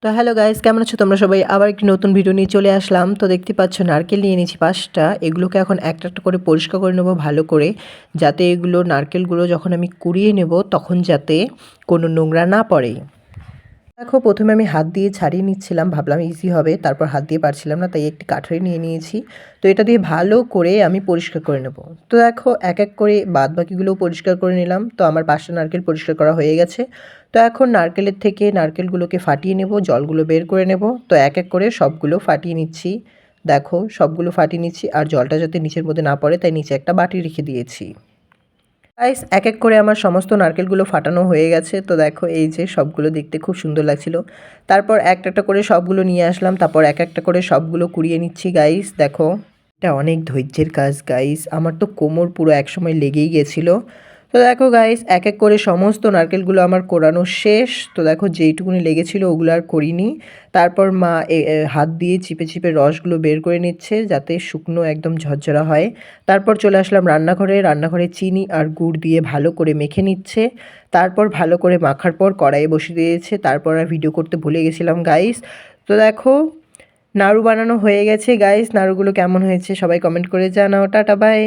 তো hello guys, কেমন আছো তোমরা সবাই? আবার একটি নতুন ভিডিও নিয়ে চলে আসলাম। তো দেখতে পাচ্ছ নারকেল নিয়ে নিয়েছি ৫টা। এগুলোকে এখন একটা একটা করে পরিষ্কার করে নেব ভালো করে, যাতে এগুলো নারকেলগুলো যখন আমি কুড়িয়ে নেব তখন যাতে কোনো নোংরা না পড়ে। দেখো, প্রথমে আমি হাত দিয়ে ছাড়িয়ে নিচ্ছিলাম, ভাবলাম ইজি হবে, তারপর হাত দিয়ে পারছিলাম না, তাই একটি কাঠি নিয়ে নিয়েছি। তো এটা দিয়ে ভালো করে আমি পরিষ্কার করে নেব। তো দেখো, এক এক করে বাদবাকিগুলোও পরিষ্কার করে নিলাম। তো আমার ৫টা নারকেল পরিষ্কার করা হয়ে গেছে। তো এখন নারকেলের থেকে নারকেলগুলোকে ফাটিয়ে নেব, জলগুলো বের করে নেব। তো এক এক করে সবগুলো ফাটিয়ে নিচ্ছি। দেখো, সবগুলো ফাটিয়ে নিচ্ছি, আর জলটা যাতে নিচের মধ্যে না পড়ে তাই নিচে একটা বাটি রেখে দিয়েছি। গাইস, এক এক করে আমার সমস্ত নারকেলগুলো ফাটানো হয়ে গেছে। তো দেখো, এই যে সবগুলো দেখতে খুব সুন্দর লাগছিল। তারপর একটা একটা করে সবগুলো নিয়ে আসলাম, তারপর এক একটা করে সবগুলো কুড়িয়ে নিচ্ছি। গাইস দেখো, এটা অনেক ধৈর্যের কাজ গাইস, আমার তো কোমর পুরো একসময় লেগেই গেছিলো। তো দেখো গাইস, এক এক করে সমস্ত নারকেলগুলো আমার কোরানো শেষ। তো দেখো, যেইটুকুনি লেগেছিলো ওগুলো আর করিনি। তারপর মা হাত দিয়ে চিপে চিপে রসগুলো বের করে নিচ্ছে, যাতে শুকনো একদম ঝরঝরা হয়। তারপর চলে আসলাম রান্নাঘরে চিনি আর গুড় দিয়ে ভালো করে মেখে নিচ্ছে। তারপর ভালো করে মাখার পর কড়াইয়ে বসিয়ে দিয়েছে। তারপর আর ভিডিও করতে ভুলে গেছিলাম গাইস। তো দেখো, নাড়ু বানানো হয়ে গেছে গাইস। নাড়ুগুলো কেমন হয়েছে সবাই কমেন্ট করে জানাও। Tata bye.